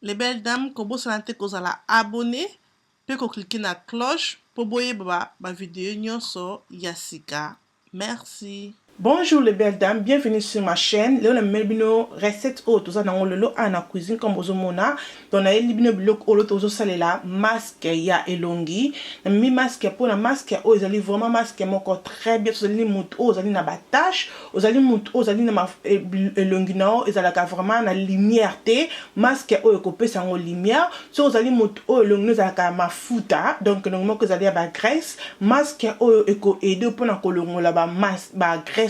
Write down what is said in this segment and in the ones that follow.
Les belles dames, comme vous savez, vous allez abonner, puis cliquer sur la cloche pour voir ma vidéo sur Yassika. Merci. Bonjour les belles dames, bienvenue sur ma chaîne. Là on a mis recette haute, tout ça dans le cuisine comme vous mona. Donc on a éliminé le bloc au tout ça là masque ya elongi. On a mis masque pour la masque oh ils allaient vraiment masque encore très bien. Vous allez monter oh vous allez na batache, vous allez monter oh vous allez na ma elongi non, ils allaient vraiment na lumière té masque oh coupé sans lumière. So vous allez monter oh elongi nous allez ma futa donc normalement que vous allez à ba graisse masque oh éco aider pour na kolongo là ba masque ba graisse.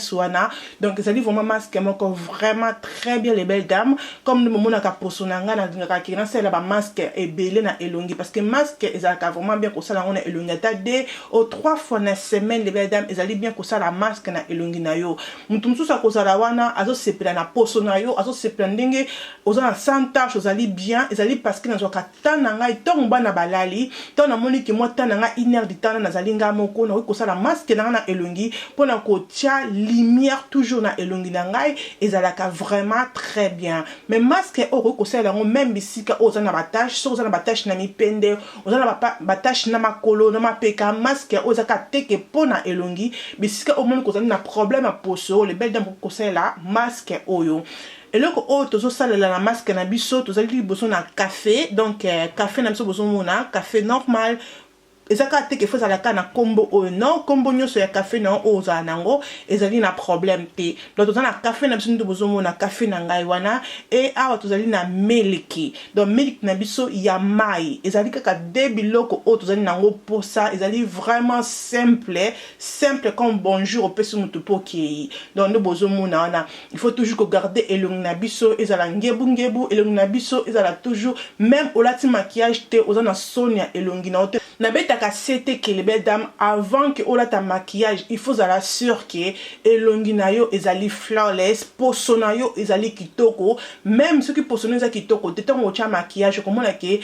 Donc ça dit vraiment masque encore vraiment très bien les belles dames comme le moment na posonanga na dinga ki na celle ba masque et belé na elongi parce que masque ezalaka vraiment bien ko sala on elongi ta de au 3 fois na semaine les belles dames ezali bien ko sala masque na elongi na yo mutu mususa ko sala wana azo sepela na posona yo azo sepela ndenge ozo na santa ozali bien ezali parce que na zo katana ngai to mbana balali to na moni ki moi tananga 1 heure de temps na zalinga moko na ko sala masque na elongi pona ko tia lumière toujours na elongi na ngai ezalaka vraiment très bien mais masque oko ko sala ngo même bisika oza na batache so oza na batache na mipende oza na batache na makolo na mapeka masque oza ka teke pona elongi bisika au même ko na problème à poso les belles dames ko sala masque oyo. Et là, tozo sala la masque na biso tozali boso na café donc café na biso boso mona café normal. Ezaka te ke faut la kana combo o non combo nyoso ya café na o za nango ezali na problème te donc tozana café na biso ndo bozomo na café na ngai wana et awa tozali na miliki donc milk na biso ya mai ezali kaka de biloko o tozali nango posa ezali vraiment simple comme bonjour au peso mutu poki donc ndo bozomo na wana il faut toujours garder elongi na biso ezala ngebu elongi na biso ezala toujours même au lati maquillage te ozana sonia elongi na ote na beta c'était que les belles dames avant que ola ta maquillage il faut la sûr que elongi na yo ezali flawless posona yo ezali kitoko même ceux qui posona za kitoko tetango ocha maquillage comme on a que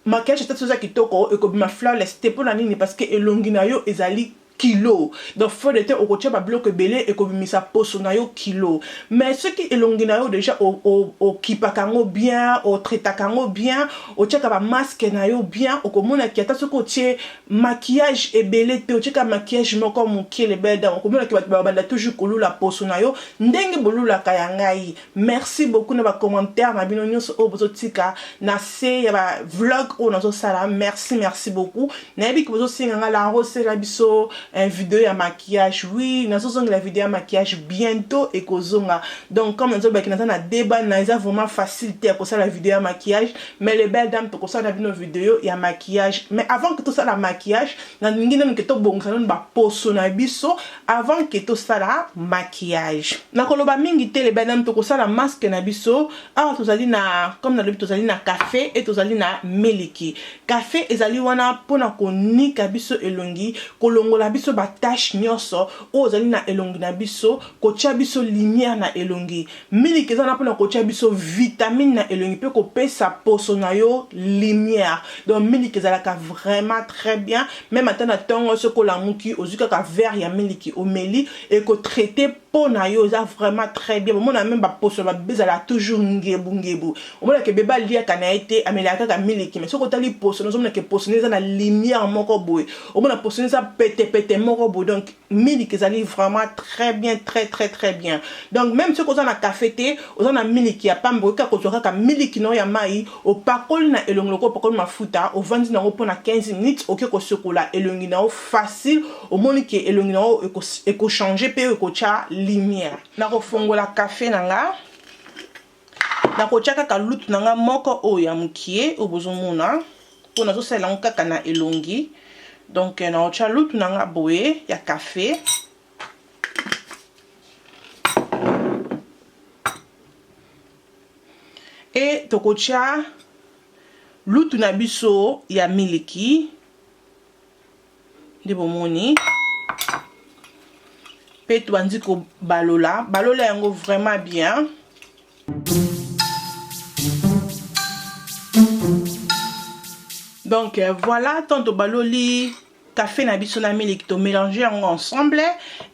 maquillage tete za kitoko et comme ma flawless te pour la nini parce que elongi na yo ezali kilo donc faut de au côté ba bloc belé et comme misa posona yo kilo mais ce qui elongi na yo déjà au kipakango bien au tretakango bien au cheka ba masque na yo bien au komona ki ata ce côté maquillage et belé te au cheka maquillage moko mokie les belles dames au komona ki ba toujours kolula posona yo ndenge bolula kayangai merci beaucoup na ba commentaire na bino nyonso o bozotika na se ya ba vlog o nazo sala merci beaucoup na yebi ki bozo singa la rose la biso une vidéo à maquillage oui nous avons la vidéo à maquillage bientôt et kozonga donc comme nous avons na débat na vraiment facilité pour ça la vidéo à maquillage mais les belles dames pour ça on a vu nos vidéos et à maquillage mais avant que tout ça la maquillage na ningi na keto bon salon ba poso na biso avant que tout ça la maquillage na koloba mingi te les belles dames pour ça la masque na biso ah tozali na comme na le tozali na café et tozali na miliki café ezali wana pona ko nika biso elongi kolongola biso ba tache nyoso ozali na elongi na biso ko tia biso lumière na elongi miliki ezana pona ko tia biso vitamine na elongi pe ko pesa poso na yo lumière donc miliki ezalaka vraiment très bien même atana tongo ce ko la muki ozuka ka vert ya miliki omeli et ko traiter pona yo za vraiment très bien mon même ba poso ba bezala toujours ngebu o mona ke beba lia kana été amelaka ka miliki mais ce ko tali poso nous sommes que poso neza na lumière moko boy o mona poso neza pété moko boy donc miliki ezali vraiment très bien donc même ce ko za na café té o za na miliki ya pambo ka ko ka miliki no ya mai o pakol na elongi ko pakol mafuta o vandi na pona 15 minutes o ke ko sokola elongi na facile o moni ke elongi na ko changer pe ko cha lumière na ko fongola café nanga na ko chaka ka lutu nanga moko o ya mukie o bozomona pona zo sala nkaka na elongi donc na o cha lutu nanga boye ya café et to ko cha lutu na biso ya miliki de bomoni pe to bandi ko balola yango vraiment bien donc voilà tant de baloli café na biso na milk to mélanger ensemble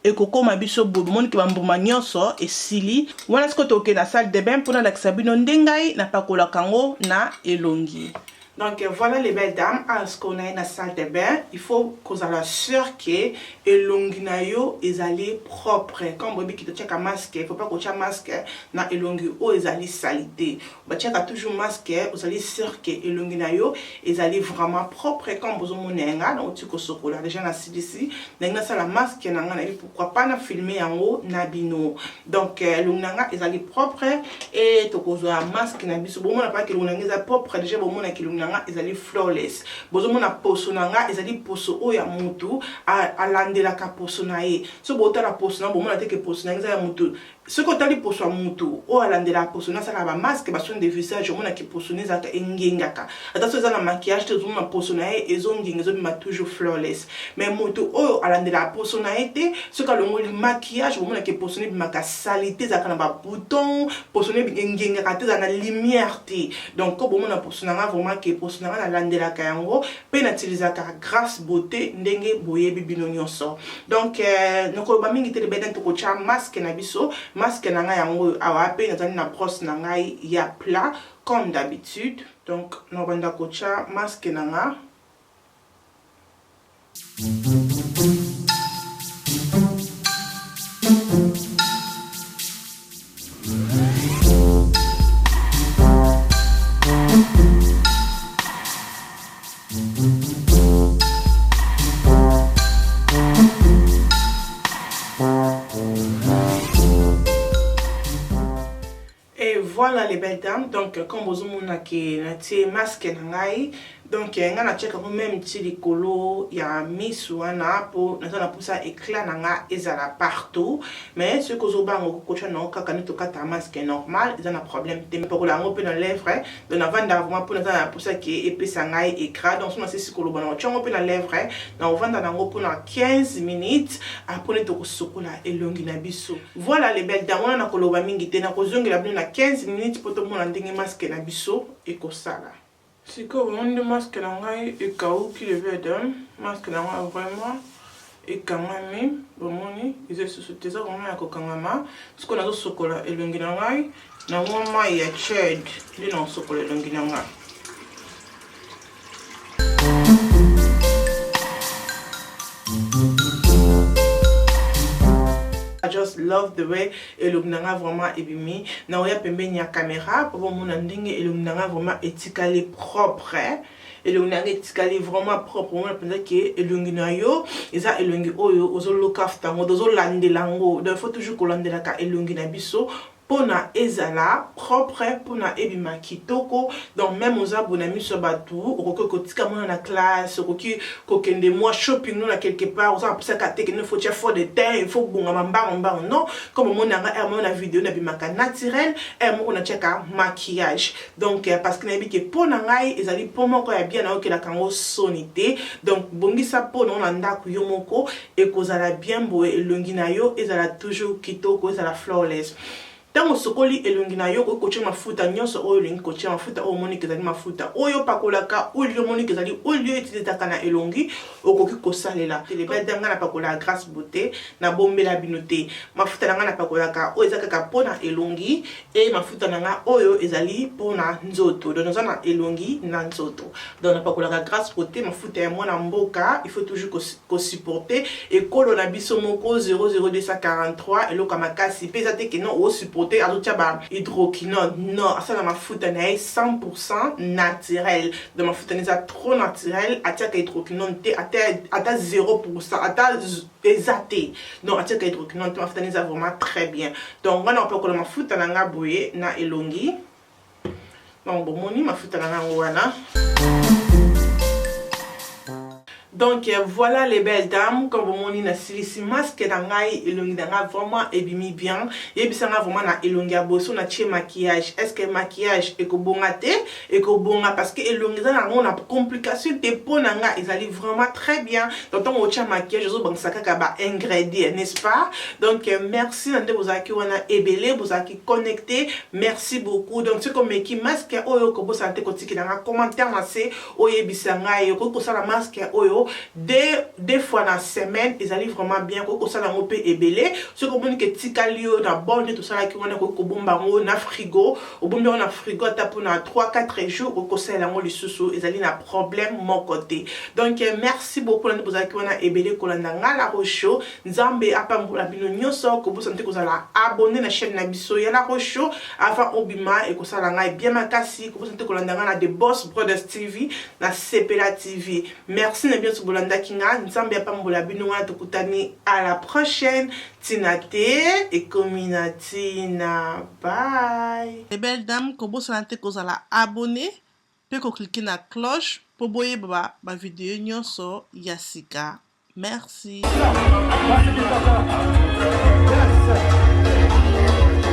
et koko ma biso boumon ki bambuma nyonso et sili wana siko to ke na salle de bain pour la sabino ndengai na pakola kango na elongi. Donc voilà les belles dames, à ce qu'on a dans la salle de bain, il faut qu'on soit sûr que elongi na yo ezali propre. Comme bébé qui te check un masque, il faut pas qu'on check masque na elongi o ezali salité. Ba check toujours masque, vous allez sûr que elongi na yo ezali vraiment propre comme vous monenga donc tu ko sokola déjà na ici. Nanga ça la masque na nga na pourquoi pas na filmer en haut na bino. Donc elongi na ezali propre et to ko zo masque na biso bon na pas que elongi na propre déjà bon na que nanga ezali flawless bozo mona poso nanga ezali poso o ya mutu a landela ka poso na ye so bota la poso na bo mona te ke poso nanga ya mutu ce que tali poso mutu o alandela poso na sala ba masque ba son de visage mona ki poso ne zaka engengaka attention za na maquillage te zuma poso na ye ezonginga ezo bima toujours flawless mais mutu o alandela poso na ye te ce que le maquillage bo mona ki poso ne bima ka salité zaka na ba bouton poso ne engengaka te za na lumière te donc ko bo mona poso na vraiment que poso na landela ka yango pe na utilisaka grâce beauté ndenge boyebi bino nyonso donc noko ba mingi te le beden to ko cha masque na biso masque na nga yango awa pe nazali na brosse na ngai ya plat comme d'habitude donc no banda ko cha masque na nga voilà les belles dames donc comme vous mona ki na tie masque na ngai donc nga na check même ti likolo ya misu wana po na za poussa éclat na nga ezala partout mais ce que zo bango ko cha no kaka ni to kata masque normal ezana problème te pour la ngo pe na lèvre donc na vanda vraiment pour na za poussa ki epesa ngai éclat donc so na si kolo bana cha ngo pe na lèvre na vanda na ngo pour 15 minutes après to ko sokola elongi na biso voilà les belles dames na koloba mingi te na ko zongela bino na 15 minutes pour tout monde ndenge masque na biso et ko sala si ko monde masque na ngai e kaou ki le vedem masque na ngai vraiment e kangami bomoni ils se souteza vraiment ya ko kangama parce que na zo sokola elongi na ngai na mama ya ched li na sokola elongi na ngai. I just love the way elonginanga vraiment ebimi na oya pembeni ya caméra pour mona ndenge elonginanga vraiment etikali propre elonginanga etikali vraiment propre mona penza ke elongina yo eza elongi oyo ozoloka ftango dozolandela ngo donc faut toujours kolandela ka elongina biso pona ezala propre pona ebima kitoko donc même aux abonnés sur batu okoki kotika mona na classe okoki kokende moi shopping no na quelque part oza pour ça que ne faut pas faire de teint il faut bonga mamba non comme mon nga na vidéo na bimaka naturel et mon na cheka maquillage donc parce que na bi ke pona ngai ezali pomo ko ya bien na okela kango sonité donc bongisa pona na ndako yo moko e kozala bien boye elongi na yo ezala toujours kitoko ezala flawless. Tango sokoli elongi na yo ko koche mafuta nyonso oyo lingi koche mafuta oyo moni kezali mafuta oyo pakolaka oyo moni kezali oyo etitaka na elongi okoki kosalela les belles dames na pakola grâce beauté na bombela binote mafuta nanga na pakolaka oyo ezaka ka pona elongi et mafuta nanga oyo ezali pona nzoto donc na elongi na nzoto donc na pakolaka grâce beauté mafuta ya mwana mboka il faut toujours ko supporter et kolo na biso moko 00243 eloko makasi pesa te ke non o supporter azotia ba hydroquinone non ça na mafuta na 100% naturel de mafuta na trop naturel atia ka hydroquinone te ata 0% ata exacté donc atia ka hydroquinone te mafuta na vraiment très bien donc on peut ko mafuta na nga boye na elongi donc bomoni mafuta na nga wana. Donc voilà les belles dames comme vous m'avez na silisi masque na ngai elongi na vraiment ebimi bien yebisanga vraiment na elongi ya boso na tie maquillage est-ce que maquillage ekobonga te ekobonga parce que elongi na ngona complication te pona nga ezali vraiment très bien donc on tient maquillage zo bangsaka ka ba ingrédients n'est-ce pas donc merci nande bozaki wana ebele bozaki connecté merci beaucoup donc c'est comme qui masque oyo ko bosante ko tikina commentaire na se oyebisanga yo ko sala masque oyo deux fois dans la semaine ils allaient vraiment bien ko ça la ngopé ebelé ce que bon que tikalio na bonne tout ça là qui on a ko bomba na frigo au bomba na frigo tape na 3-4 jours ko ça la ngoli susu ils allaient na problème mon côté donc merci beaucoup na boza qui on a ebelé ko landa ngala rocho nzambe apambola bino nyonso ko bo santé ko la abonner na chaîne na biso ya la rocho avant obima et ko ça la ngai bien makasi ko bo santé ko landa ngala de Boss Brothers TV na Sepela TV. Merci na bien Bolanda Kinga, nzambe apambola bino wana tokutani à la prochaine. Tinate et Kominatina. Bye. Les belles dames, ko bosalante kozala abonné, pe ko cliquer na cloche pour boye ba vidéo nyonso yasika. Merci.